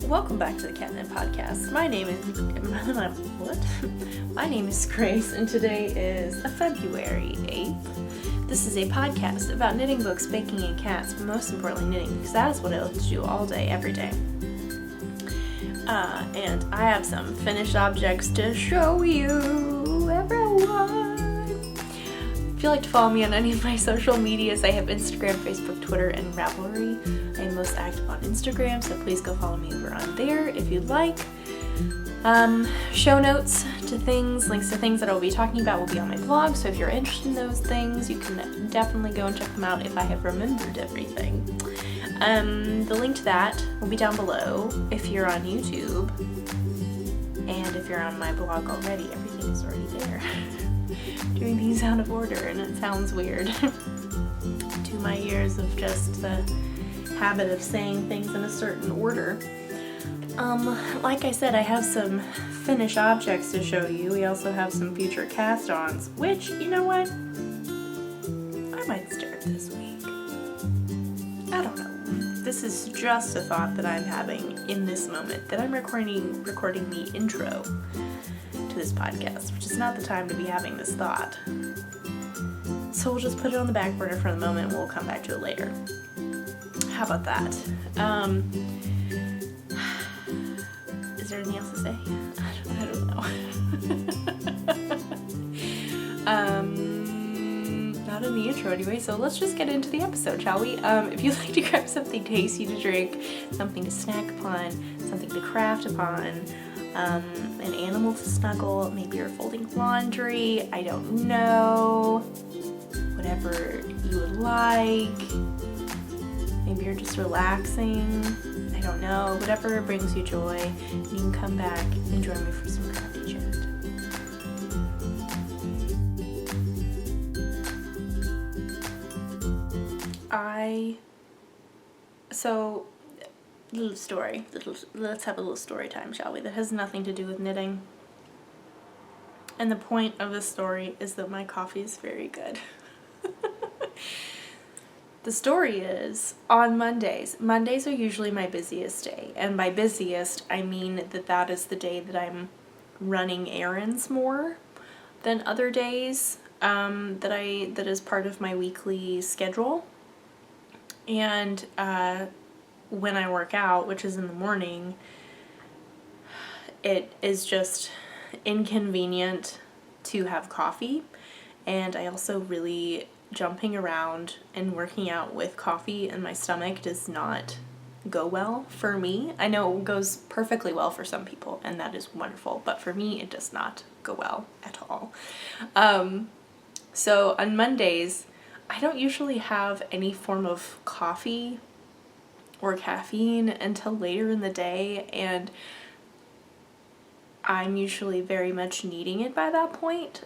Welcome back to the Catnip Podcast. My name is Grace, and today is February 8th. This is a podcast about knitting, books, baking, and cats, but most importantly knitting, because that is what I like to do all day, every day. And I have some finished objects to show you, everyone. If you'd like to follow me on any of my social medias, I have Instagram, Facebook, Twitter, and Ravelry. I am most active on Instagram, so please go follow me over on there if you'd like. Show notes to things, links to things that I'll be talking about will be on my blog, so if you're interested in those things, you can definitely go and check them out if I have remembered everything. The link to that will be down below if you're on YouTube, and if you're on my blog already, everything is already there. Doing these out of order, and it sounds weird to my ears of just the habit of saying things in a certain order. Like I said, I have some finished objects to show you. We also have some future cast-ons, which, you know what? I might start this week. I don't know. This is just a thought that I'm having in this moment, that I'm recording the intro to this podcast, which is not the time to be having this thought. So we'll just put it on the back burner for the moment, and we'll come back to it later. How about that? Is there anything else to say? I don't know. Not in the intro anyway, so let's just get into the episode, shall we? If you'd like to grab something tasty to drink, something to snack upon, something to craft upon, an animal to snuggle, maybe you're folding laundry, I don't know, whatever you would like. Maybe you're just relaxing, I don't know, whatever brings you joy, and you can come back and join me for some crafty chat. Let's have a little story time, shall we? That has nothing to do with knitting. And the point of the story is that my coffee is very good. The story is, on Mondays are usually my busiest day, and by busiest, I mean that is the day that I'm running errands more than other days, that is part of my weekly schedule. And when I work out, which is in the morning, it is just inconvenient to have coffee, and I also really jumping around and working out with coffee in my stomach does not go well for me. I know it goes perfectly well for some people, and that is wonderful, but for me it does not go well at all. So on Mondays, I don't usually have any form of coffee or caffeine until later in the day, and I'm usually very much needing it by that point,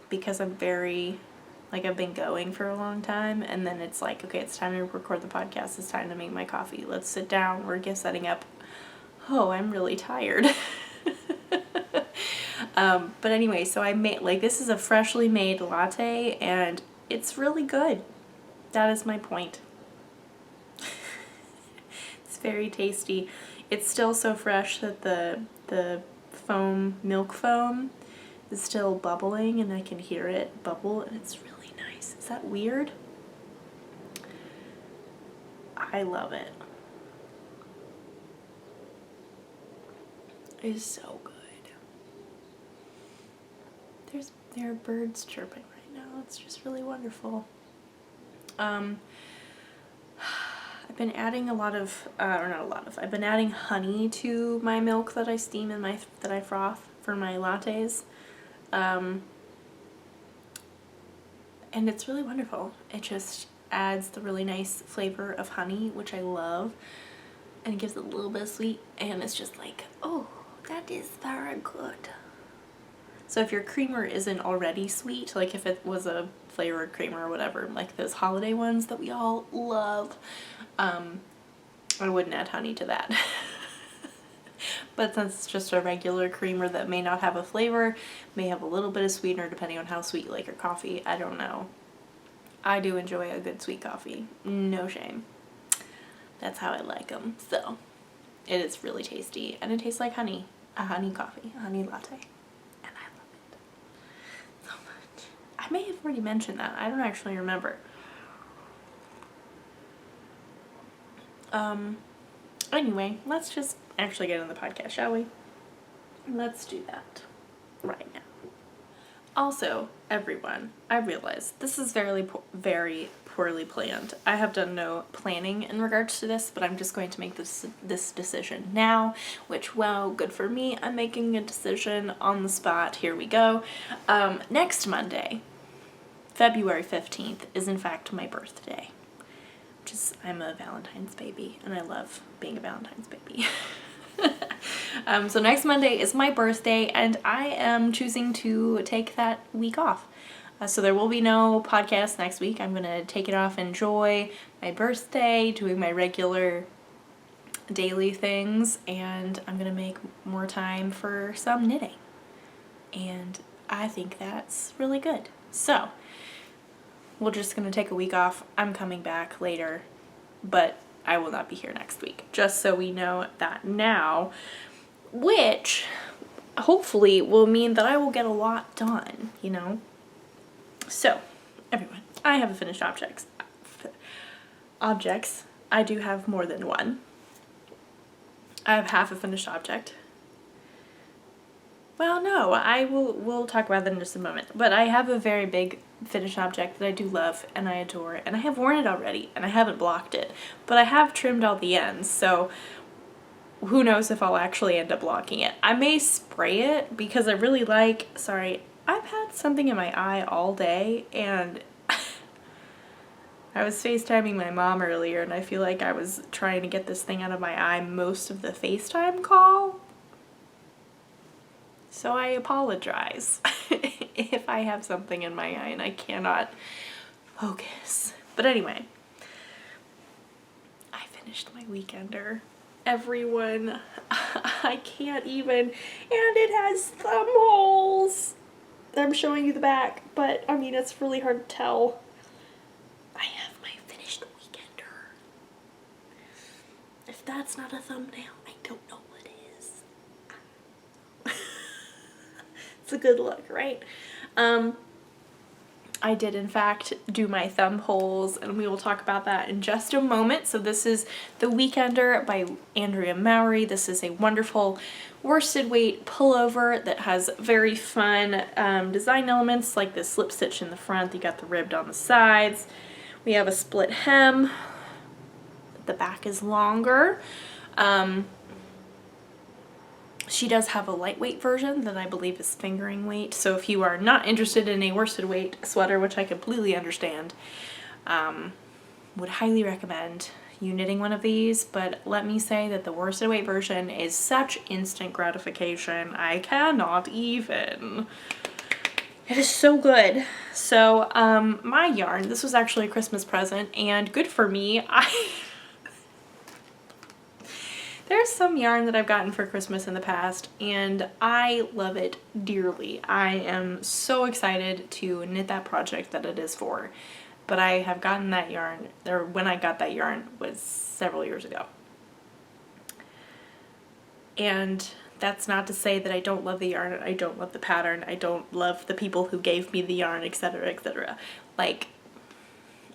because I'm very, I've been going for a long time, and then it's like, okay, it's time to record the podcast, it's time to make my coffee, let's sit down, we're setting up. Oh, I'm really tired. But anyway, so I made, this is a freshly made latte, and it's really good. That is my point. It's very tasty. It's still so fresh that the milk foam is still bubbling, and I can hear it bubble, and it's really nice. Is that weird? I love it. It's so good. There are birds chirping right now. It's just really wonderful. I've been adding I've been adding honey to my milk that I steam and that I froth for my lattes. And it's really wonderful. It just adds the really nice flavor of honey, which I love, and it gives it a little bit of sweet, and it's just like, oh, that is very good. So if your creamer isn't already sweet, like if it was a flavored creamer or whatever, like those holiday ones that we all love, I wouldn't add honey to that. But since it's just a regular creamer that may not have a flavor, may have a little bit of sweetener depending on how sweet you like your coffee, I don't know. I do enjoy a good sweet coffee, no shame. That's how I like them. So It is really tasty, and it tastes like honey, a honey coffee, a honey latte, and I love it so much. I may have already mentioned that. I don't actually remember. Anyway, let's just actually get in the podcast, shall we? Let's do that right now. Also, everyone, I realize this is very poorly planned. I have done no planning in regards to this, but I'm just going to make this decision now, which, well, good for me. I'm making a decision on the spot. Here we go. Next Monday, February 15th, is in fact my birthday. I'm a Valentine's baby, and I love being a Valentine's baby. So next Monday is my birthday, and I am choosing to take that week off. So there will be no podcast next week. I'm going to take it off, enjoy my birthday, doing my regular daily things, and I'm going to make more time for some knitting. And I think that's really good. So we're just going to take a week off. I'm coming back later, but I will not be here next week, just so we know that now, which hopefully will mean that I will get a lot done, you know? So, everyone, I have a finished objects. I do have more than one. I have half a finished object. Well, no, we'll talk about that in just a moment. But I have a very big finished object that I do love and I adore, and I have worn it already, and I haven't blocked it. But I have trimmed all the ends, so who knows if I'll actually end up blocking it. I may spray it because I really like, sorry, I've had something in my eye all day, and I was FaceTiming my mom earlier, and I feel like I was trying to get this thing out of my eye most of the FaceTime call. So I apologize if I have something in my eye and I cannot focus. But anyway, I finished my weekender. Everyone, I can't even, and it has thumb holes. I'm showing you the back, but I mean, it's really hard to tell. I have my finished weekender. If that's not a thumbnail, I don't know what is. It's a good look, right? I did in fact do my thumb holes, and we will talk about that in just a moment. So this is The Weekender by Andrea Mowry. This is a wonderful worsted weight pullover that has very fun design elements, like this slip stitch in the front. You got the ribbed on the sides. We have a split hem. The back is longer. She does have a lightweight version that I believe is fingering weight. So if you are not interested in a worsted weight sweater, which I completely understand, would highly recommend you knitting one of these. But let me say that the worsted weight version is such instant gratification. I cannot even. It is so good. So my yarn, this was actually a Christmas present, and good for me. There's some yarn that I've gotten for Christmas in the past, and I love it dearly. I am so excited to knit that project that it is for. But I have gotten that yarn, or when I got that yarn was several years ago. And that's not to say that I don't love the yarn, I don't love the pattern, I don't love the people who gave me the yarn, etc., etc. Like,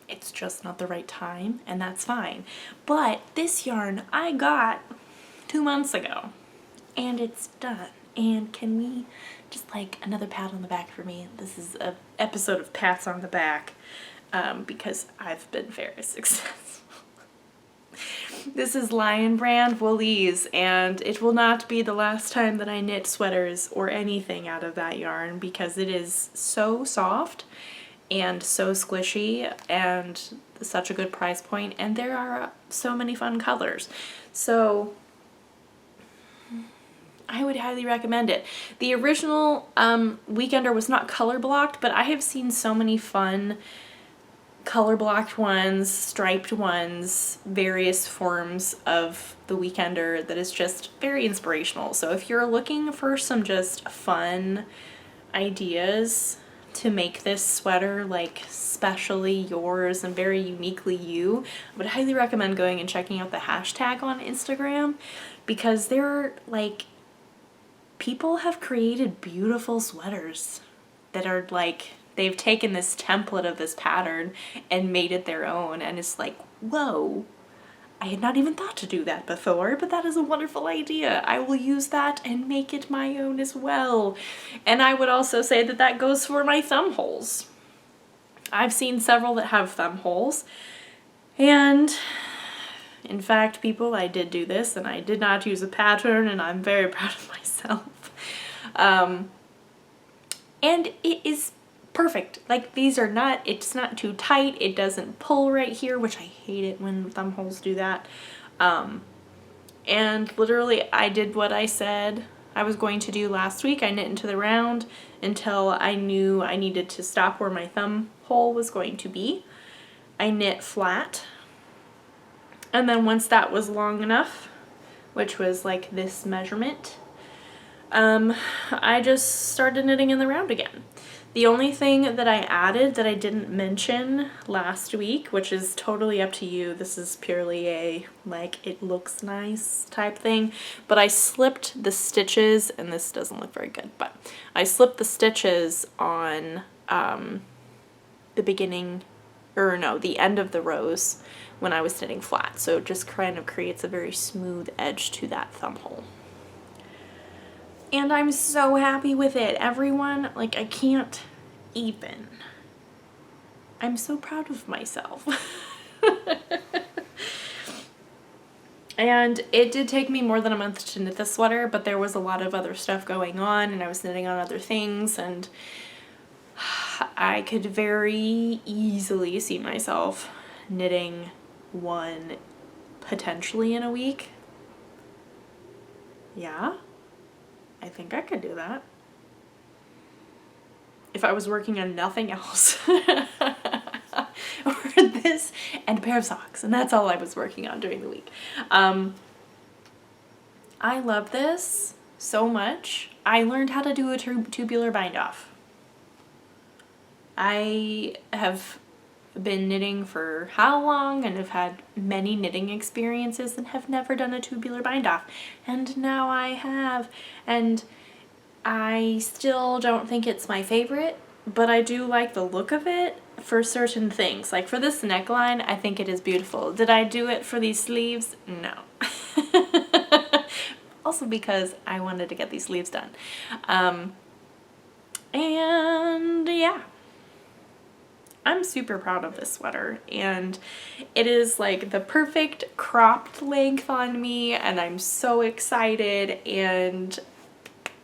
it's just not the right time, and that's fine. But this yarn I got 2 months ago, and it's done. And can we just, like, another pat on the back for me? This is an episode of pats on the back, because I've been very successful. This is Lion Brand Woolies, and it will not be the last time that I knit sweaters or anything out of that yarn, because it is so soft and so squishy and such a good price point, and there are so many fun colors. So I would highly recommend it. The original Weekender was not color blocked, but I have seen so many fun color blocked ones, striped ones, various forms of the Weekender that is just very inspirational. So if you're looking for some just fun ideas to make this sweater like specially yours and very uniquely you, I would highly recommend going and checking out the hashtag on Instagram. because they're like, people have created beautiful sweaters that are like, they've taken this template of this pattern and made it their own, and it's like, whoa, I had not even thought to do that before, but that is a wonderful idea. I will use that and make it my own as well. And I would also say that that goes for my thumb holes. I've seen several that have thumb holes, and in fact, people, I did do this, and I did not use a pattern, and I'm very proud of myself. And it is perfect. Like, these are not, it's not too tight, it doesn't pull right here, which I hate it when thumb holes do that. And literally I did what I said I was going to do last week. I knit into the round until I knew I needed to stop where my thumb hole was going to be. I knit flat, and then once that was long enough, which was like this measurement, I just started knitting in the round again. The only thing that I added that I didn't mention last week, which is totally up to you, this is purely a, like, it looks nice type thing, but I slipped the stitches, and this doesn't look very good, but I slipped the stitches on the beginning, or no, the end of the rows when I was knitting flat, so it just kind of creates a very smooth edge to that thumb hole. And I'm so happy with it. Everyone, like, I can't even. I'm so proud of myself. And it did take me more than a month to knit the sweater, but there was a lot of other stuff going on, and I was knitting on other things, and I could very easily see myself knitting one potentially in a week. Yeah. I think I could do that. If I was working on nothing else. Or this and a pair of socks. And that's all I was working on during the week. I love this so much. I learned how to do a tubular bind off. I have been knitting for how long and have had many knitting experiences and have never done a tubular bind off, and now I have, and I still don't think it's my favorite, but I do like the look of it for certain things. Like for this neckline, I think it is beautiful. Did I do it for these sleeves? No. Also because I wanted to get these sleeves done. And yeah, I'm super proud of this sweater, and it is like the perfect cropped length on me, and I'm so excited, and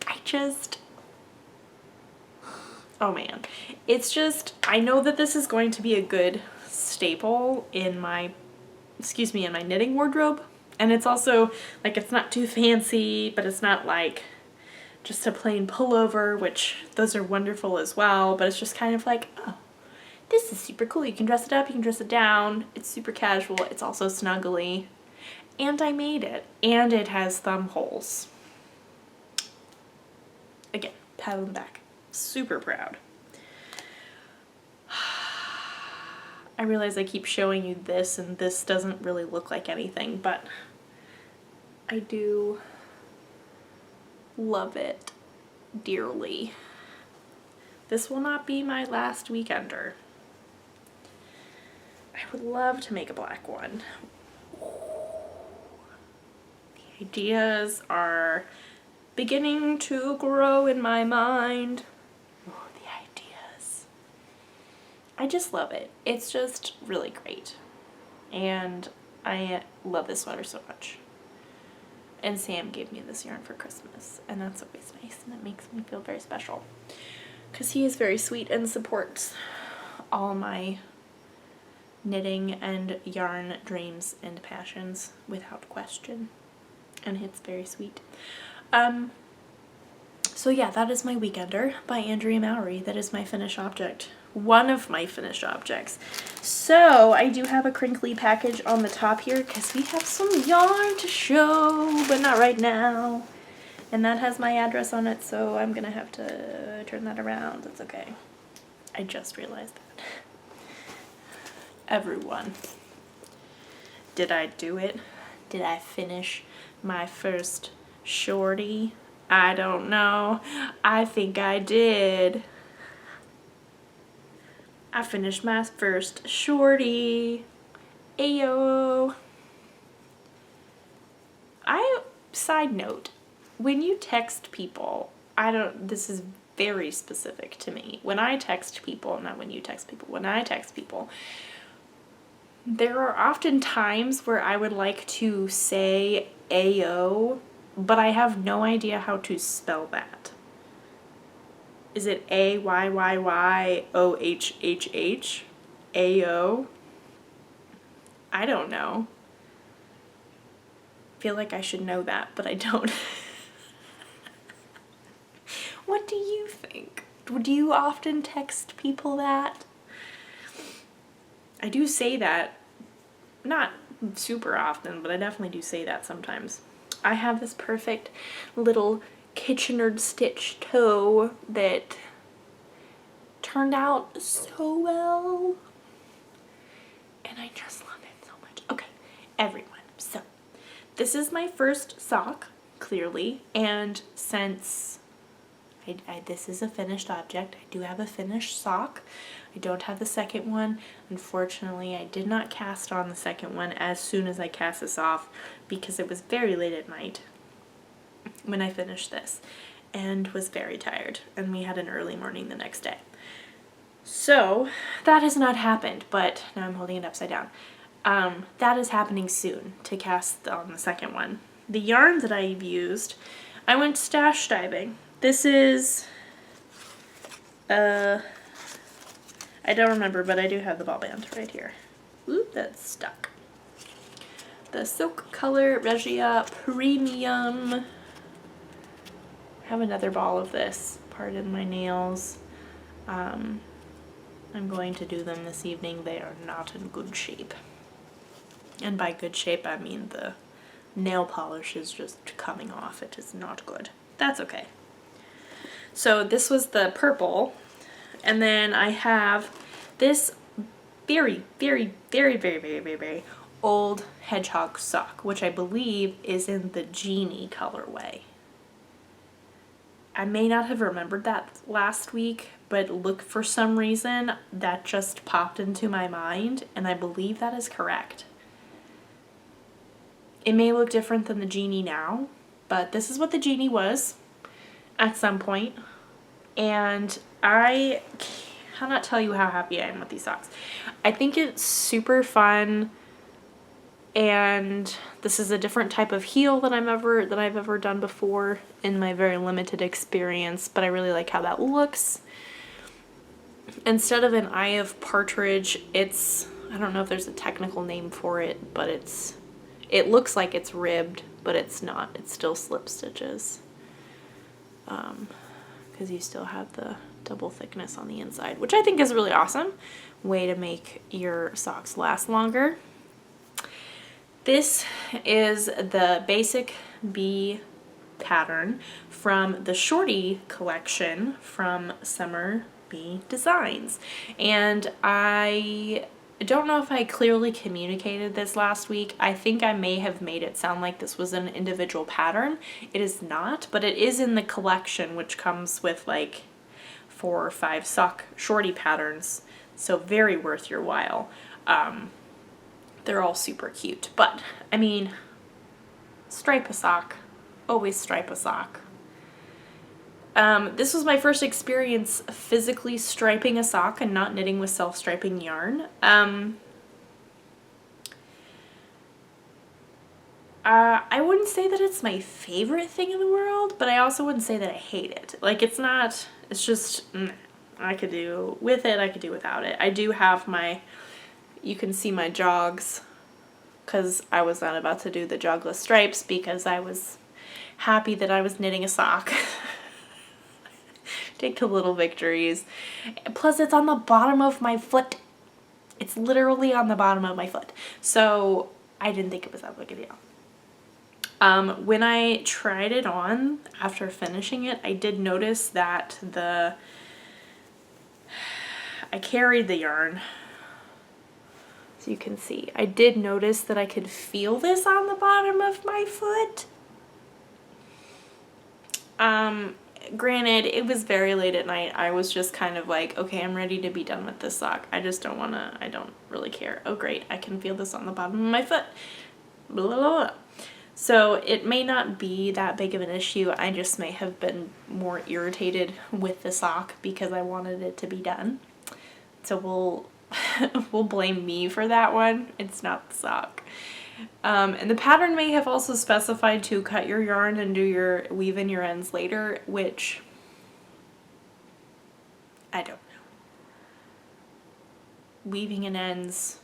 I just, oh man, it's just, I know that this is going to be a good staple in my, in my knitting wardrobe, and it's also like, it's not too fancy, but it's not like just a plain pullover, which those are wonderful as well, but it's just kind of like, oh, this is super cool. You can dress it up, you can dress it down. It's super casual. It's also snuggly. And I made it. And it has thumb holes. Again, pat on the back. Super proud. I realize I keep showing you this, and this doesn't really look like anything, but I do love it dearly. This will not be my last weekender. I would love to make a black one. The ideas are beginning to grow in my mind. Oh, the ideas. I just love it. It's just really great. And I love this sweater so much. And Sam gave me this yarn for Christmas, and that's always nice, and it makes me feel very special. Because he is very sweet and supports all my knitting and yarn dreams and passions without question, and it's very sweet. So yeah, that is my Weekender by Andrea Mowry. That is my finished object. One of my finished objects. So I do have a crinkly package on the top here because we have some yarn to show, but not right now. And that has my address on it, so I'm gonna have to turn that around. That's okay. I just realized that. Everyone, did I do it? Did I finish my first shorty? I don't know. I think I did. I finished my first shorty. Ayo. Side note, when you text people, this is very specific to me. When I text people, not when you text people, when I text people, there are often times where I would like to say Ayo, but I have no idea how to spell that. Is it Ayyyohh? Ayo? I don't know. I feel like I should know that, but I don't. What do you think? Do you often text people that? I do say that, not super often, but I definitely do say that sometimes. I have this perfect little Kitchener stitch toe that turned out so well, and I just love it so much. Okay, everyone, so this is my first sock, clearly, and since this is a finished object, I do have a finished sock. I don't have the second one. Unfortunately, I did not cast on the second one as soon as I cast this off because it was very late at night when I finished this and was very tired, and we had an early morning the next day. So that has not happened, but now I'm holding it upside down. That is happening soon to cast on the second one. The yarn that I've used, I went stash diving. This is, I don't remember, but I do have the ball band right here. Oop, that's stuck. The Silk Color Regia Premium. I have another ball of this. Pardon my nails. I'm going to do them this evening. They are not in good shape. And by good shape, I mean the nail polish is just coming off. It is not good. That's okay. So this was the purple. And then I have this very, very, very, very, very, very, very old hedgehog sock, which I believe is in the Genie colorway. I may not have remembered that last week, but look, for some reason that just popped into my mind, and I believe that is correct. It may look different than the Genie now, but this is what the Genie was at some point, and I cannot tell you how happy I am with these socks. I think it's super fun, and this is a different type of heel than I've ever done before in my very limited experience, but I really like how that looks. Instead of an eye of partridge, it's, I don't know if there's a technical name for it, but it looks like it's ribbed, but it's not. It's still slip stitches. Because you still have the double thickness on the inside, which I think is a really awesome way to make your socks last longer. This is the Basic Bee pattern from the Shorty collection from Summer Bee Designs. And I don't know if I clearly communicated this last week. I think I may have made it sound like this was an individual pattern. It is not, but it is in the collection, which comes with like 4 or 5 sock Shorty patterns. So very worth your while. They're all super cute, but I mean, stripe a sock, always stripe a sock. This was my first experience physically striping a sock and not knitting with self-striping yarn. I wouldn't say that it's my favorite thing in the world, but I also wouldn't say that I hate it. Like, it's not, it's just, I could do with it, I could do without it. I do have my, you can see my jogs, because I was not about to do the jogless stripes because I was happy that I was knitting a sock. Take the little victories. Plus, it's on the bottom of my foot. It's literally on the bottom of my foot. So I didn't think it was that big a deal. When I tried it on after finishing it, I did notice that I carried the yarn. This so you can see. I did notice that I could feel this on the bottom of my foot. Granted, it was very late at night. I was just kind of like, okay, I'm ready to be done with this sock. I just don't wanna, I don't really care. Oh great, I can feel this on the bottom of my foot. Blah, blah, blah. So it may not be that big of an issue. I just may have been more irritated with the sock because I wanted it to be done. So we'll blame me for that one. It's not the sock. And the pattern may have also specified to cut your yarn and do your weave in your ends later, which I don't know. Weaving in ends,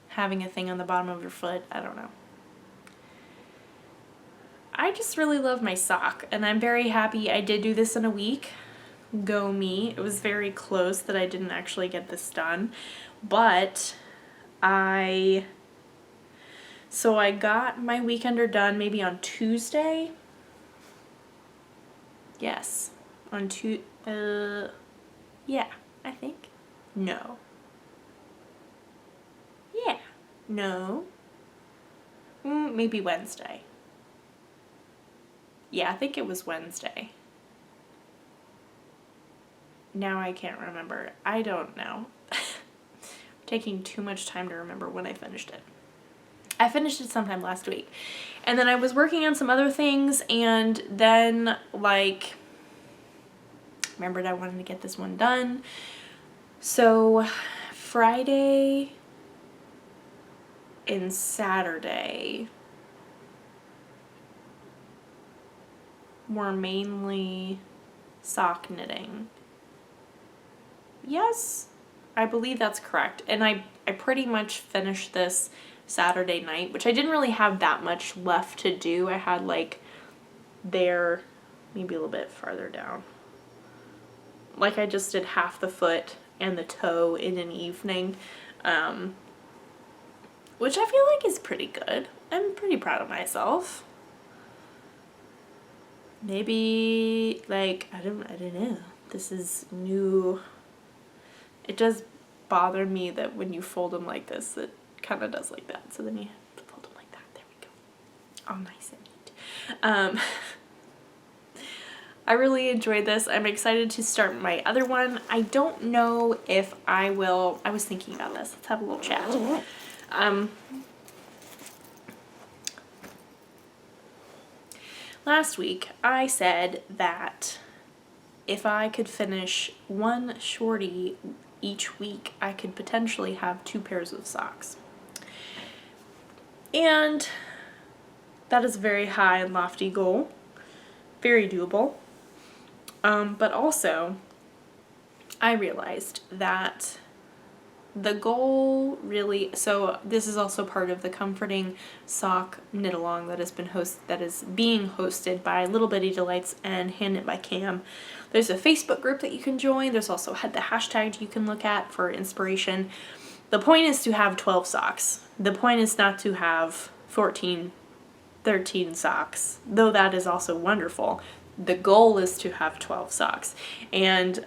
having a thing on the bottom of your foot, I don't know. I just really love my sock, and I'm very happy I did do this in a week. Go me. It was very close that I didn't actually get this done, but so I got my weekender done maybe on Tuesday. Yes, on yeah, I think. No. Yeah, no. Maybe Wednesday. Yeah, I think it was Wednesday. Now I can't remember. I don't know. Taking too much time to remember when I finished it. I finished it sometime last week. And then I was working on some other things, and then, like, remembered I wanted to get this one done. So Friday and Saturday were mainly sock knitting. Yes, I believe that's correct. And I pretty much finished this Saturday night, which I didn't really have that much left to do. I had like there, maybe a little bit farther down. Like I just did half the foot and the toe in an evening, which I feel like is pretty good. I'm pretty proud of myself. Maybe like, I don't know. This is new. It does bother me that when you fold them like this, it kind of does like that. So then you have to fold them like that. There we go. All nice and neat. I really enjoyed this. I'm excited to start my other one. I don't know if I will. I was thinking about this. Let's have a little chat. Last week, I said that if I could finish one shorty each week, I could potentially have 2 pairs of socks. And that is a very high and lofty goal. Very doable. But also, I realized that the goal really, so this is also part of the Comforting Sock Knit Along that is being hosted by Little Bitty Delights and Hand Knit by Cam. There's a Facebook group that you can join. There's also the hashtag you can look at for inspiration. The point is to have 12 socks. The point is not to have 14, 13 socks, though that is also wonderful. The goal is to have 12 socks. And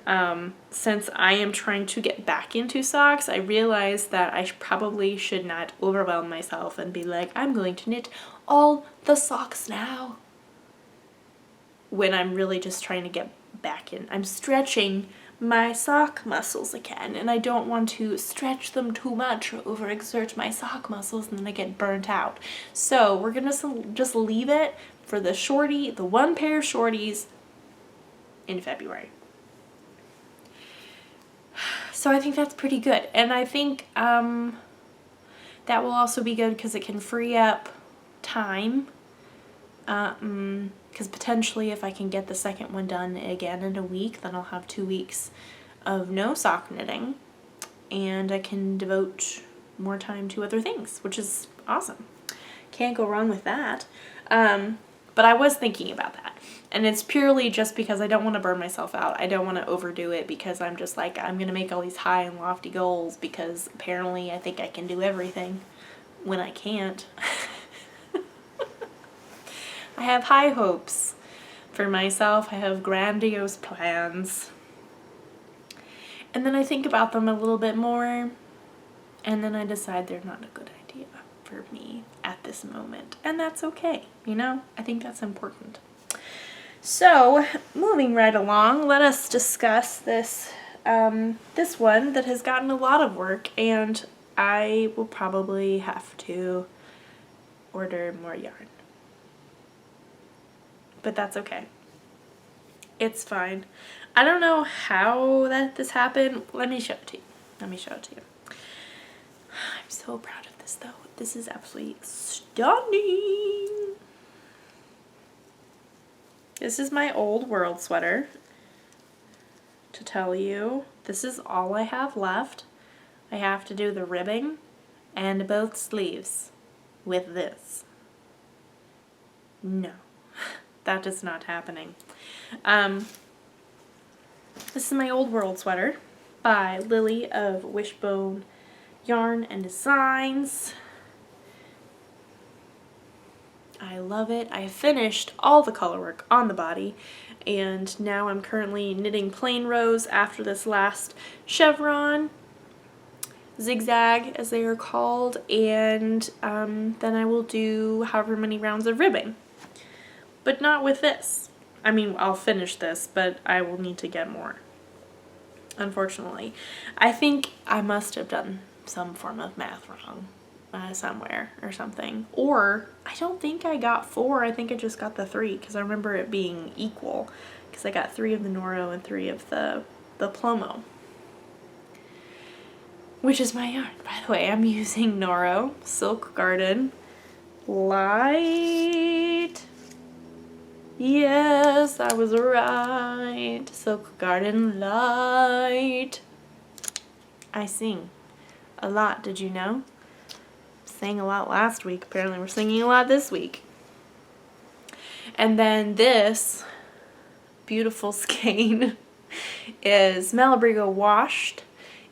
since I am trying to get back into socks, I realized that I probably should not overwhelm myself and be like, I'm going to knit all the socks now, when I'm really just trying to get back in. I'm stretching my sock muscles again, and I don't want to stretch them too much or overexert my sock muscles and then I get burnt out. So we're gonna just leave it for the shorty, the 1 pair of shorties in February. So I think that's pretty good. And I think that will also be good because it can free up time. Because potentially if I can get the second one done again in a week, then I'll have 2 weeks of no sock knitting. And I can devote more time to other things, which is awesome. Can't go wrong with that. But I was thinking about that. And it's purely just because I don't want to burn myself out. I don't want to overdo it because I'm just like, I'm going to make all these high and lofty goals because apparently I think I can do everything when I can't. I have high hopes for myself. I have grandiose plans. And then I think about them a little bit more and then I decide they're not a good idea for me at this moment, and that's okay, you know? I think that's important. So, moving right along, let us discuss this this one that has gotten a lot of work, and I will probably have to order more yarn. But that's okay. It's fine. I don't know how this happened. Let me show it to you. I'm so proud of this though. This is absolutely stunning. This is my old world sweater. To tell you, this is all I have left. I have to do the ribbing and both sleeves with this. No, that is not happening. This is my old world sweater by Lily of Wishbone Yarn and Designs. I love it. I finished all the color work on the body, and now I'm currently knitting plain rows after this last chevron, zigzag as they are called, and then I will do however many rounds of ribbing. But not with this. I mean, I'll finish this, but I will need to get more, unfortunately. I think I must have done some form of math wrong somewhere or something. Or I don't think I got 4. I think I just got the 3, because I remember it being equal, because I got 3 of the Noro and 3 of the Plomo, which is my yarn. By the way, I'm using Noro Silk Garden Light. Yes, I was right. Silk Garden Light. I sing a lot, did you know? Sang a lot last week. Apparently we're singing a lot this week. And then this beautiful skein is Malabrigo washed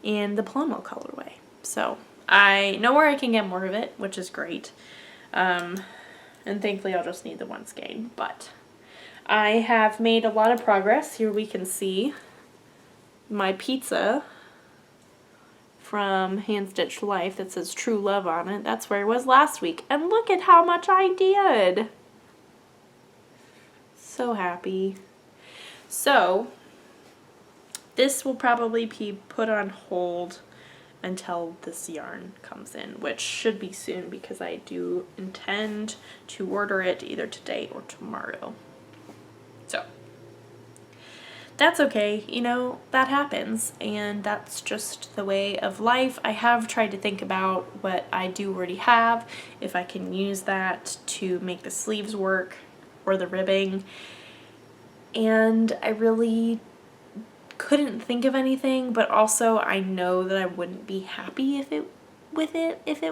in the Plomo colorway. So I know where I can get more of it, which is great. And thankfully I'll just need the one skein, but I have made a lot of progress. Here we can see my pizza from Hand Stitched Life that says True Love on it. That's where I was last week. And look at how much I did. So happy. So, this will probably be put on hold until this yarn comes in, which should be soon because I do intend to order it either today or tomorrow. So, that's okay, you know, that happens, and that's just the way of life. I have tried to think about what I do already have, if I can use that to make the sleeves work or the ribbing, and I really couldn't think of anything, but also I know that I wouldn't be happy if it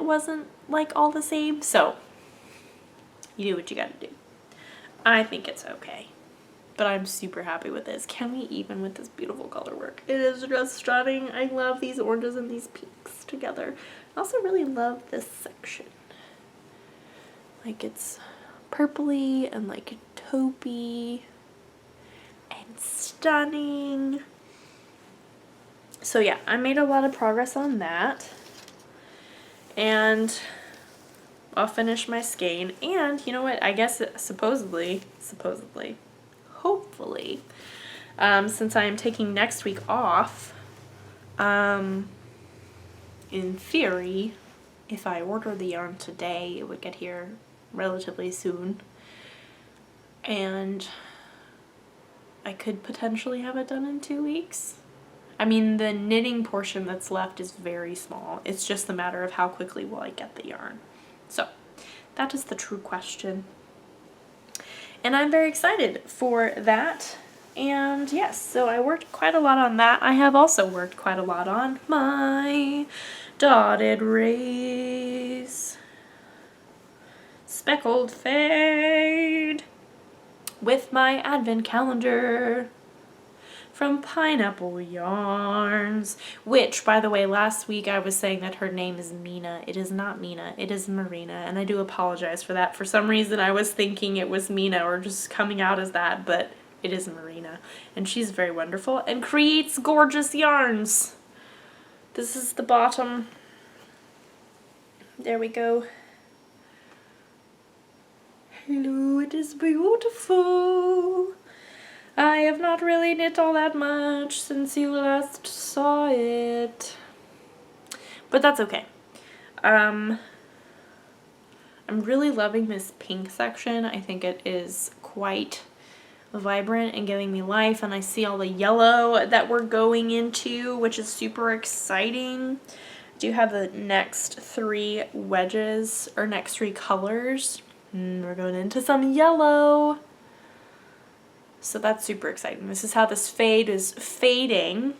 wasn't like all the same. So you do what you gotta do. I think it's okay, but I'm super happy with this. Can we even with this beautiful color work? It is just stunning. I love these oranges and these pinks together. I also really love this section. Like it's purpley and like taupey and stunning. So yeah, I made a lot of progress on that, and I'll finish my skein. And you know what, I guess supposedly, hopefully, since I am taking next week off, in theory, if I order the yarn today, it would get here relatively soon, and I could potentially have it done in 2 weeks. I mean, the knitting portion that's left is very small. It's just a matter of how quickly will I get the yarn. So, that is the true question. And I'm very excited for that. And yes, so I worked quite a lot on that. I have also worked quite a lot on my dotted rays. Speckled fade with my advent calendar from Pineapple Yarns, which, by the way, last week I was saying that her name is Mina. It is not Mina, it is Marina, and I do apologize for that. For some reason I was thinking it was Mina or just coming out as that, but it is Marina, and she's very wonderful and creates gorgeous yarns. This is the bottom There we go. Hello, it is beautiful. I have not really knit all that much since you last saw it. But that's okay. I'm really loving this pink section. I think it is quite vibrant and giving me life, and I see all the yellow that we're going into, which is super exciting. I do have the next 3 wedges, or next 3 colors. We're going into some yellow. So that's super exciting. This is how this fade is fading.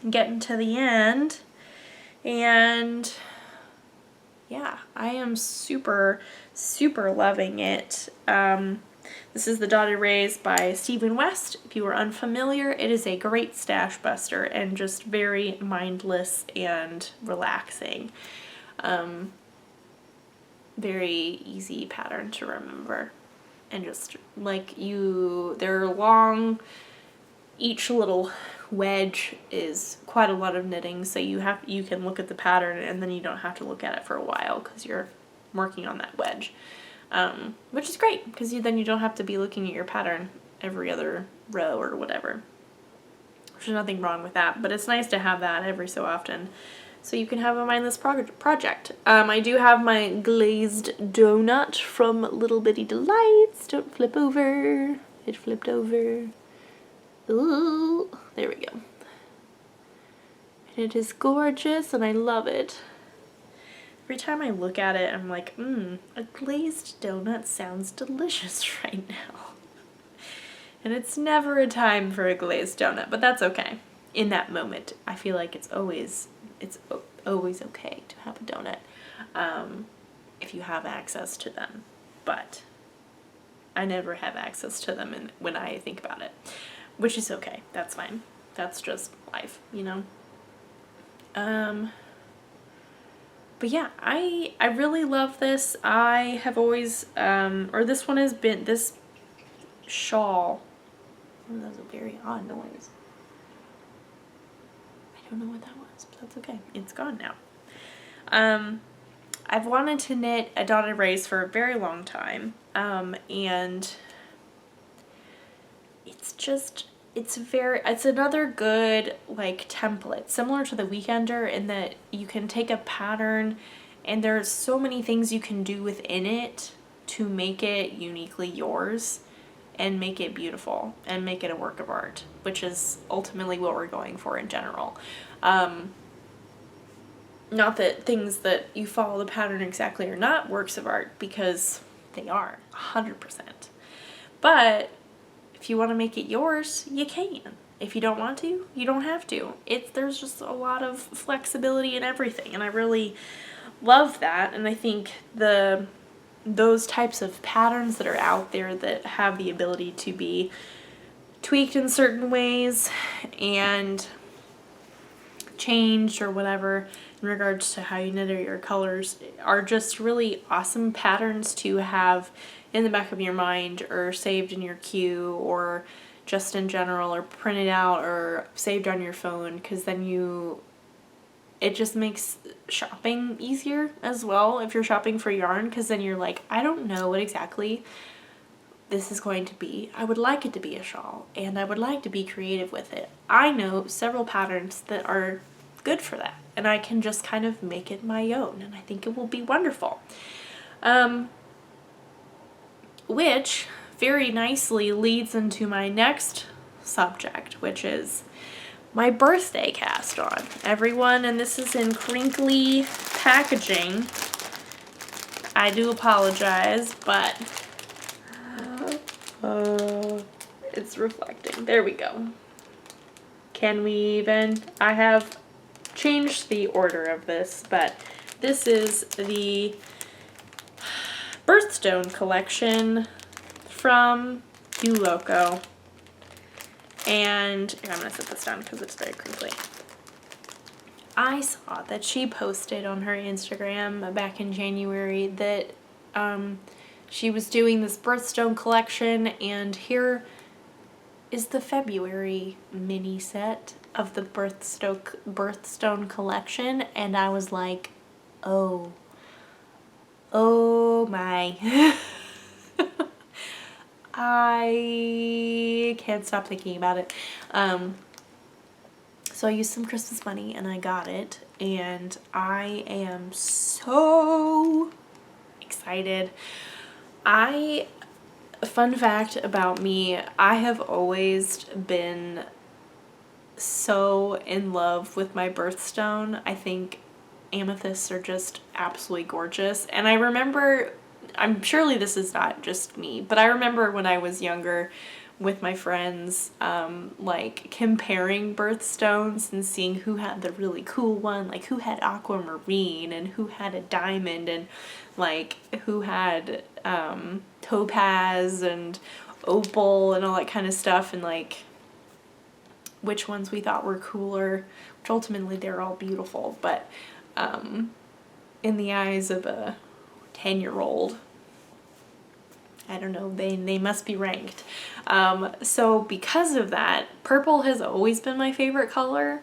Getting to the end. And yeah, I am super, super loving it. This is the Dotted Rays by Stephen West. If you are unfamiliar, it is a great stash buster and just very mindless and relaxing. Very easy pattern to remember. And just like they're long, each little wedge is quite a lot of knitting, so you can look at the pattern and then you don't have to look at it for a while because you're working on that wedge. Which is great because then you don't have to be looking at your pattern every other row or whatever. There's nothing wrong with that, but it's nice to have that every so often so you can have a mindless project. I do have my glazed donut from Little Bitty Delights. Don't flip over. It flipped over. Ooh, there we go. And it is gorgeous and I love it. Every time I look at it, I'm like, a glazed donut sounds delicious right now. And it's never a time for a glazed donut, but that's okay. In that moment, I feel like it's always okay to have a donut if you have access to them. But I never have access to them when I think about it, which is okay. That's fine. That's just life, you know? But yeah, I really love this. I have always, or this one has been, this shawl. Oh, that was a very odd noise. I don't know what that was, but that's okay. It's gone now. I've wanted to knit a Dotted Rays for a very long time, and it's another good like template, similar to the Weekender in that you can take a pattern and there's so many things you can do within it to make it uniquely yours and make it beautiful and make it a work of art, which is ultimately what we're going for in general. Not that things that you follow the pattern exactly are not works of art, because they are 100%. But if you want to make it yours, you can. If you don't want to, you don't have to. There's just a lot of flexibility in everything, and I really love that. And I think those types of patterns that are out there that have the ability to be tweaked in certain ways and changed or whatever in regards to how you knit or your colors are just really awesome patterns to have in the back of your mind or saved in your queue or just in general or printed out or saved on your phone, because then it just makes shopping easier as well if you're shopping for yarn, because then you're like, I don't know what exactly this is going to be. I would like it to be a shawl and I would like to be creative with it. I know several patterns that are good for that and I can just kind of make it my own, and I think it will be wonderful. Which very nicely leads into my next subject, which is my birthday cast on, everyone, and this is in crinkly packaging. I do apologize, but it's reflecting. There we go. Can we even? I have changed the order of this, but this is the Birthstone collection from Loco. And I'm going to set this down because it's very crinkly. I saw that she posted on her Instagram back in January that she was doing this Birthstone collection, and here is the February mini set of the Birthstone collection, and I was like, Oh my. I can't stop thinking about it. So I used some Christmas money and I got it, and I am so excited. Fun fact about me, I have always been so in love with my birthstone. I think amethysts are just absolutely gorgeous. And I remember, surely this is not just me, but I remember when I was younger with my friends, like comparing birthstones and seeing who had the really cool one, like who had aquamarine and who had a diamond, and like who had topaz and opal and all that kind of stuff, and like which ones we thought were cooler, which ultimately they're all beautiful, but in the eyes of a 10-year-old, I don't know, they must be ranked. So because of that, purple has always been my favorite color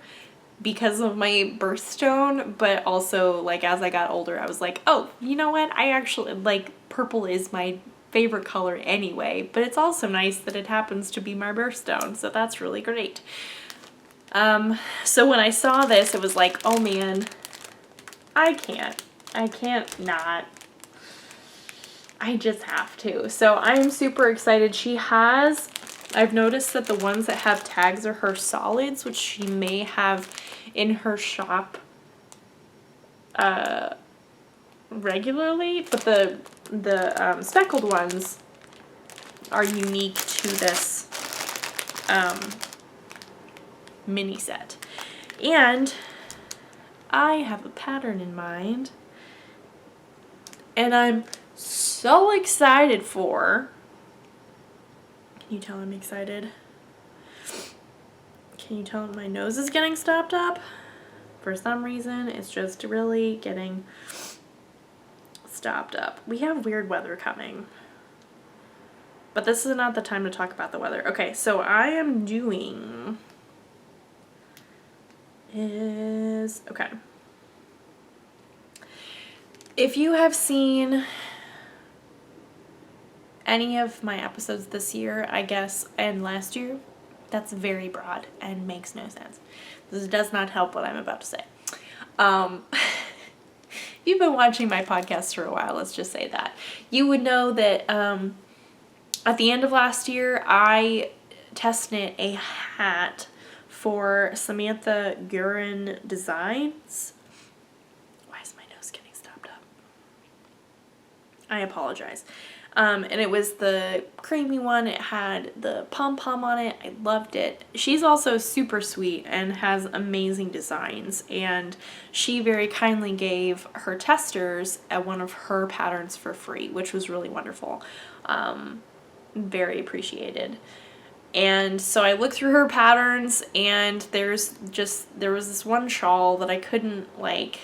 because of my birthstone, but also like as I got older, I was like, oh, you know what? I actually like purple is my favorite color anyway, but it's also nice that it happens to be my birthstone, so that's really great. So when I saw this, it was like, oh man, I can't not. I just have to. So I'm super excited. I've noticed that the ones that have tags are her solids, which she may have in her shop regularly, but the speckled ones are unique to this mini set. And I have a pattern in mind, and I'm so excited for. Can you tell I'm excited? Can you tell my nose is getting stopped up? For some reason, it's just really getting stopped up. We have weird weather coming, but this is not the time to talk about the weather. Okay, so I am doing okay. If you have seen any of my episodes this year, I guess, and last year, that's very broad and makes no sense. This does not help what I'm about to say. If you've been watching my podcast for a while, let's just say that, you would know that at the end of last year, I test knit a hat for Samantha Gurin Designs. Why is my nose getting stopped up? I apologize. And it was the creamy one. It had the pom-pom on it. I loved it. She's also super sweet and has amazing designs. And she very kindly gave her testers one of her patterns for free, which was really wonderful. Very appreciated. And so I looked through her patterns, and there was this one shawl that I couldn't like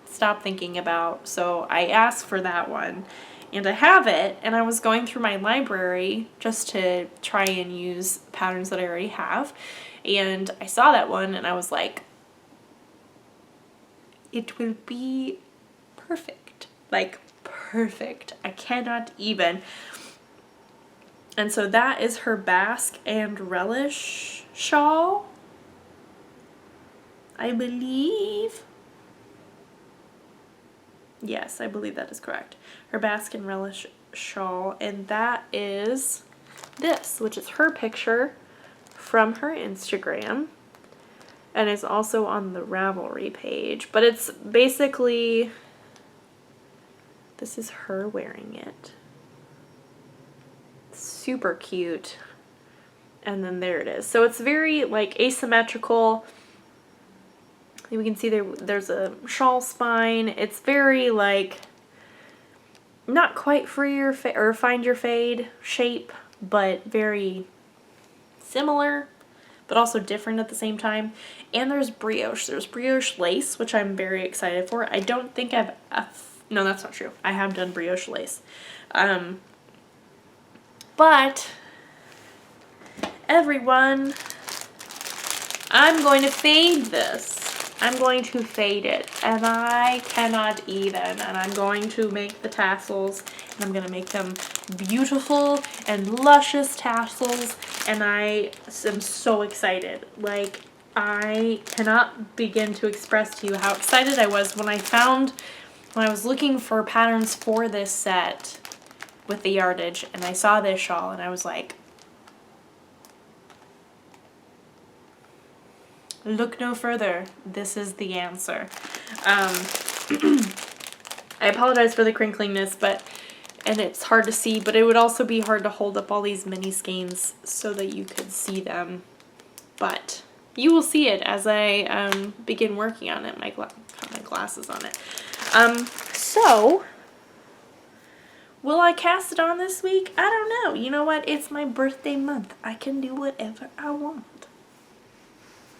stop thinking about. So I asked for that one. And I have it, and I was going through my library just to try and use patterns that I already have, and I saw that one, and I was like, it will be perfect. Like, perfect. I cannot even. And so that is her Basque and Relish shawl, I believe. Yes, I believe that is correct. Her Basque and Relish shawl, and that is this, which is her picture from her Instagram, and it's also on the Ravelry page, but it's basically, this is her wearing it. Super cute. And then there it is. So it's very like asymmetrical. We can see there's a shawl spine. It's very like not quite free or find your fade shape, but very similar, but also different at the same time. And there's brioche. There's brioche lace, which I'm very excited for. I don't think no, that's not true. I have done brioche lace. But everyone, I'm going to fade this. I'm going to fade it, and I cannot even, and I'm going to make the tassels, and I'm going to make them beautiful and luscious tassels, and I am so excited. Like, I cannot begin to express to you how excited I was when I was looking for patterns for this set with the yardage, and I saw this shawl, and I was like, look no further. This is the answer. I apologize for the crinkliness, and it's hard to see, but it would also be hard to hold up all these mini skeins so that you could see them. But you will see it as I begin working on it. Got my glasses on it. So, will I cast it on this week? I don't know. You know what? It's my birthday month. I can do whatever I want.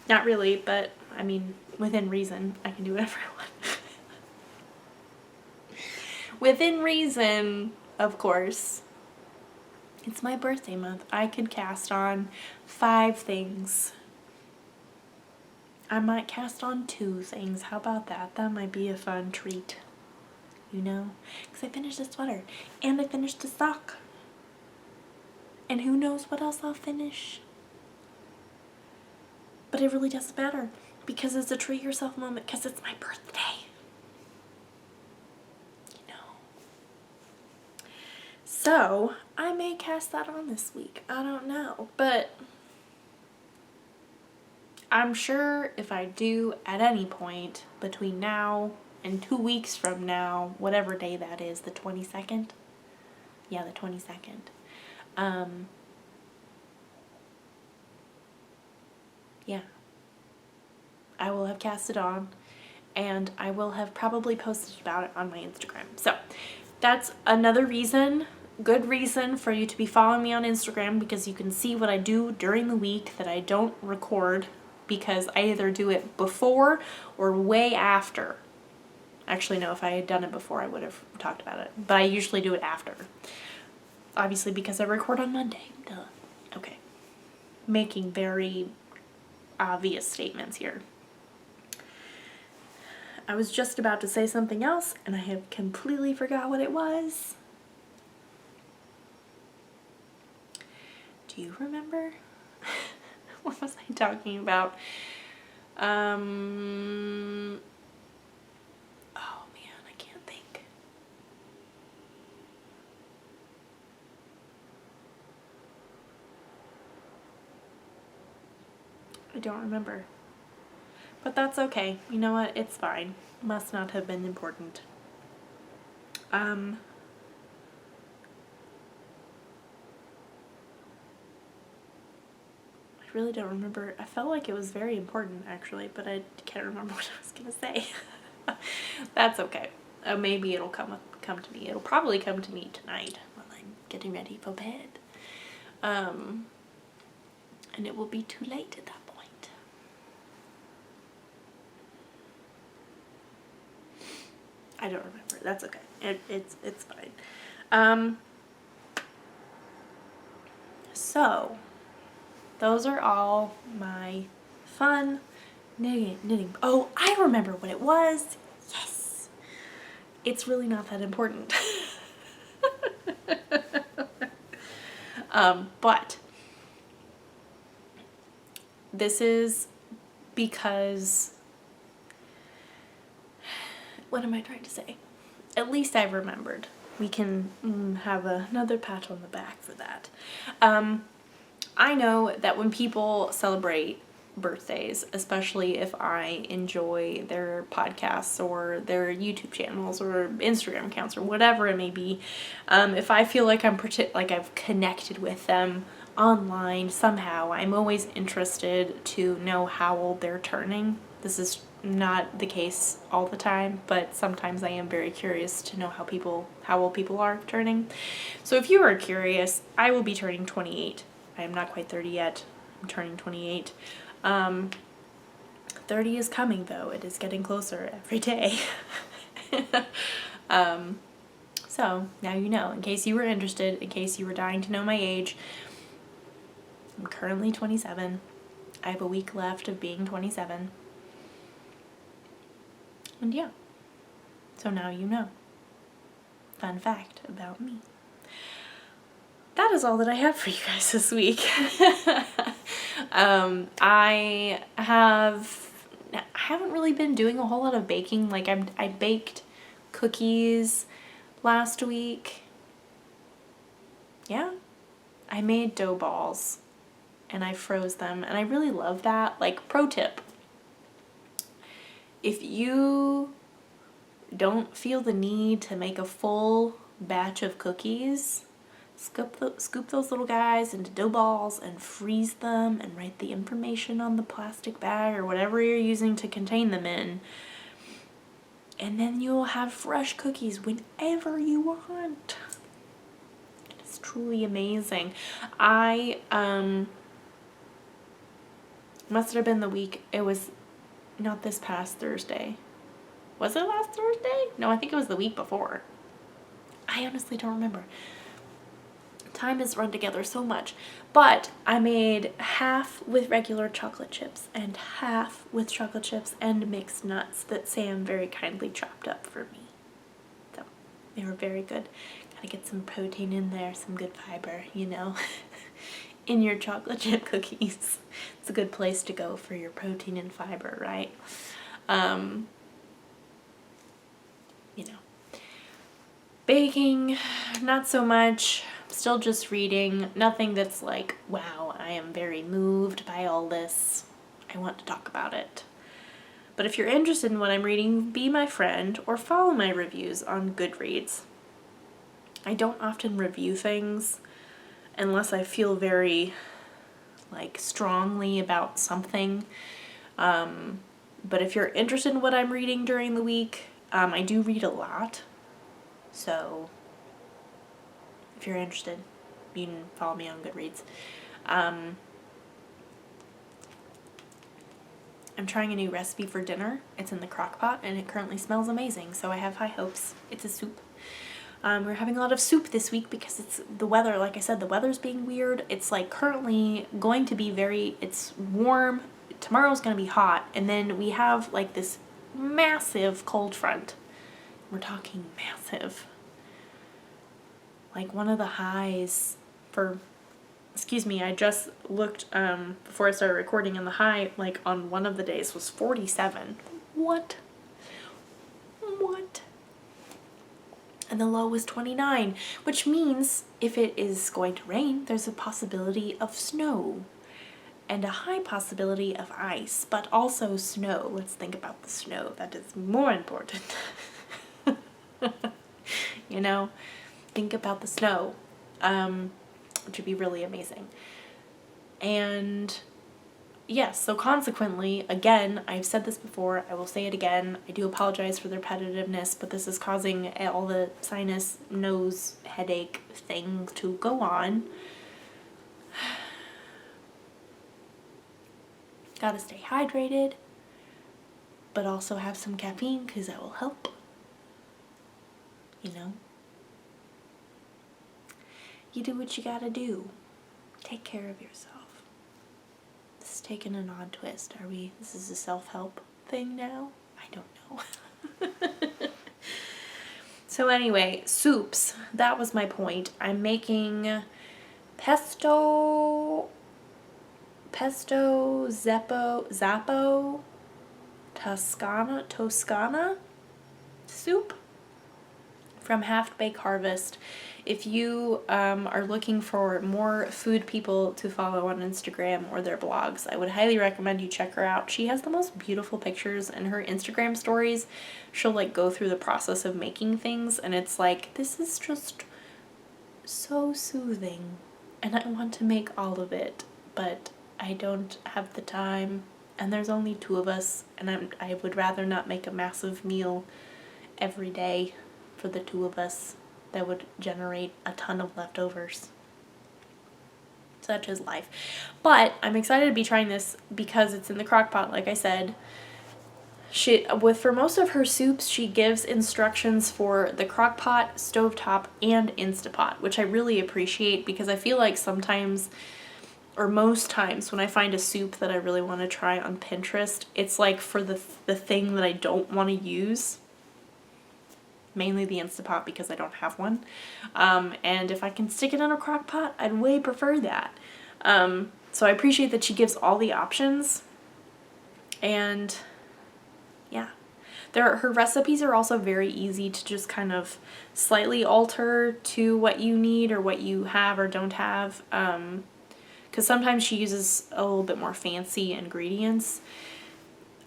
Not really, but I mean, within reason, I can do whatever I want. Within reason, of course. It's my birthday month. I could cast on 5 things. I might cast on 2 things. How about that? That might be a fun treat. You know? Because I finished a sweater. And I finished a sock. And who knows what else I'll finish. But it really doesn't matter, because it's a treat yourself moment, because it's my birthday. You know. So, I may cast that on this week. I don't know. But I'm sure if I do at any point between now and 2 weeks from now, whatever day that is, the 22nd? Yeah, the 22nd. Yeah, I will have cast it on, and I will have probably posted about it on my Instagram. So that's another reason, good reason for you to be following me on Instagram, because you can see what I do during the week that I don't record, because I either do it before or way after. Actually, no, if I had done it before, I would have talked about it, but I usually do it after. Obviously, because I record on Monday. Duh. Okay. Making very obvious statements here. I was just about to say something else, and I have completely forgot what it was. Do you remember? What was I talking about? Oh man, I can't think. I don't remember. But that's okay. You know what? It's fine. Must not have been important. I really don't remember. I felt like it was very important, actually, but I can't remember what I was going to say. That's okay. Maybe it'll come to me. It'll probably come to me tonight while I'm getting ready for bed. And it will be too late at that point. I don't remember. That's okay. It's fine. So those are all my fun knitting. Oh, I remember what it was. Yes. It's really not that important. But this is because, what am I trying to say? At least I remembered. We can have another pat on the back for that. I know that when people celebrate birthdays, especially if I enjoy their podcasts or their YouTube channels or Instagram accounts or whatever it may be, if I feel like I've connected with them online somehow, I'm always interested to know how old they're turning. This is not the case all the time, but sometimes I am very curious to know how old people are turning. So if you are curious, I will be turning 28. I am not quite 30 yet. I'm turning 28. 30 is coming, though. It is getting closer every day. So now you know, in case you were interested, in case you were dying to know my age, I'm currently 27. I have a week left of being 27. And yeah, so now you know. Fun fact about me. That is all that I have for you guys this week. I haven't really been doing a whole lot of baking. Like I baked cookies last week. Yeah. I made dough balls and I froze them and I really love that. Like, pro tip. If you don't feel the need to make a full batch of cookies, scoop those little guys into dough balls and freeze them and write the information on the plastic bag or whatever you're using to contain them in. And then you'll have fresh cookies whenever you want. It's truly amazing. I must have been the week, it was not this past Thursday. Was it last Thursday? No, I think it was the week before. I honestly don't remember. Time has run together so much. But I made half with regular chocolate chips and half with chocolate chips and mixed nuts that Sam very kindly chopped up for me. So they were very good. Gotta get some protein in there, some good fiber, you know, in your chocolate chip cookies. It's a good place to go for your protein and fiber, right? You know. Baking, not so much. Still just reading. Nothing that's like, wow, I am very moved by all this. I want to talk about it. But if you're interested in what I'm reading, be my friend or follow my reviews on Goodreads. I don't often review things unless I feel very, like, strongly about something. But if you're interested in what I'm reading during the week, I do read a lot. So if you're interested, you can follow me on Goodreads. I'm trying a new recipe for dinner. It's in the crock pot and it currently smells amazing, so I have high hopes. It's a soup. We're having a lot of soup this week because it's the weather. Like I said, the weather's being weird. It's like currently going to be it's warm. Tomorrow's going to be hot. And then we have like this massive cold front. We're talking massive. Like one of the highs for, excuse me, I just looked before I started recording, and the high like on one of the days was 47. What? And the low was 29, which means if it is going to rain, there's a possibility of snow and a high possibility of ice, but also snow. Let's think about the snow. That is more important. You know, think about the snow, which would be really amazing. And yes, so consequently, again, I've said this before, I will say it again, I do apologize for the repetitiveness, but this is causing all the sinus, nose, headache thing to go on. Gotta stay hydrated, but also have some caffeine because that will help, you know. You do what you gotta do. Take care of yourself. This is taking an odd twist. This is a self-help thing now? I don't know. So anyway, soups. That was my point. I'm making pesto, Zappo, Toscana soup from Half Baked Harvest. If you are looking for more food people to follow on Instagram or their blogs, I would highly recommend you check her out. She has the most beautiful pictures in her Instagram stories. She'll like go through the process of making things, and it's like, this is just so soothing. And I want to make all of it, but I don't have the time, and there's only 2 of us, and I would rather not make a massive meal every day for the 2 of us. That would generate a ton of leftovers. Such is life. But I'm excited to be trying this because it's in the crock pot, like I said. For most of her soups, she gives instructions for the crock pot, stovetop, and Instapot, which I really appreciate because I feel like sometimes or most times when I find a soup that I really want to try on Pinterest, it's like for the thing that I don't want to use. Mainly the Instant Pot because I don't have one. And if I can stick it in a crock pot, I'd way prefer that. So I appreciate that she gives all the options. And yeah. Her recipes are also very easy to just kind of slightly alter to what you need or what you have or don't have. Because sometimes she uses a little bit more fancy ingredients.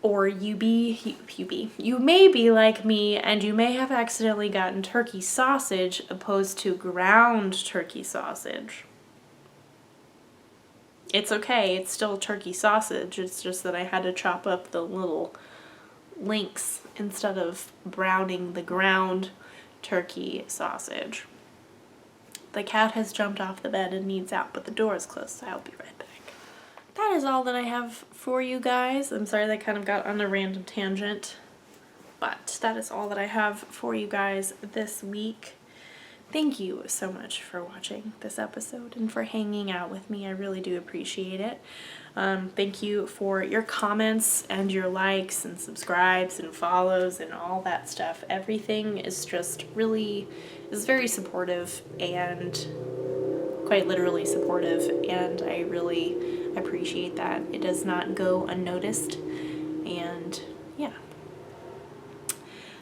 Or you may be like me and you may have accidentally gotten turkey sausage opposed to ground turkey sausage. It's okay, it's still turkey sausage. It's just that I had to chop up the little links instead of browning the ground turkey sausage. The cat has jumped off the bed and needs out, but the door is closed, so I'll be right back. That is all that I have for you guys. I'm sorry that kind of got on a random tangent, but that is all that I have for you guys this week. Thank you so much for watching this episode and for hanging out with me. I really do appreciate it. Thank you for your comments and your likes and subscribes and follows and all that stuff. Everything is just really, is very supportive and quite literally supportive, and I really appreciate that. It does not go unnoticed, and yeah.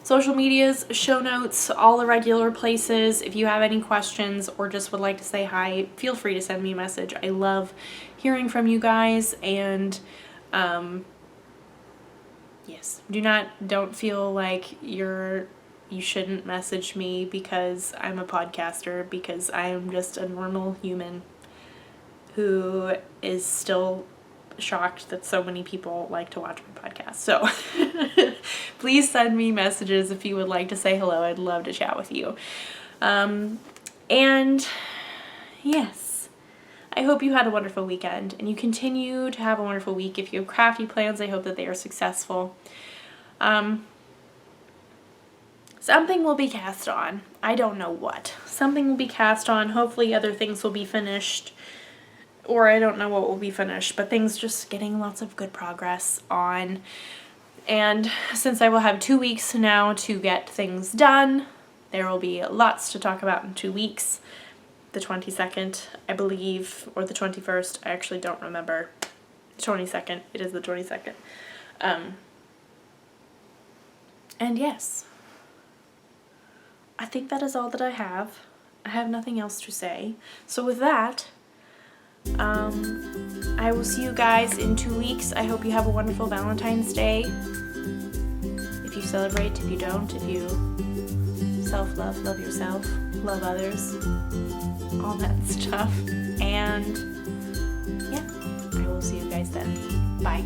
Social medias, show notes, all the regular places. If you have any questions or just would like to say hi, feel free to send me a message. I love hearing from you guys, and yes, don't feel like you shouldn't message me because I'm a podcaster, because I am just a normal human who is still shocked that so many people like to watch my podcast. So please send me messages if you would like to say hello. I'd love to chat with you. And yes, I hope you had a wonderful weekend and you continue to have a wonderful week. If you have crafty plans, I hope that they are successful. Something will be cast on. I don't know what. Something will be cast on. Hopefully other things will be finished. Or I don't know what will be finished, but things just getting lots of good progress on. And since I will have 2 weeks now to get things done, there will be lots to talk about in 2 weeks. The 22nd, I believe, or the 21st, I actually don't remember. The 22nd, it is the 22nd. And yes, I think that is all that I have. I have nothing else to say. So with that, I will see you guys in 2 weeks. I hope you have a wonderful Valentine's Day. If you celebrate, if you don't, if you self-love, love yourself, love others, all that stuff. And yeah, I will see you guys then. Bye.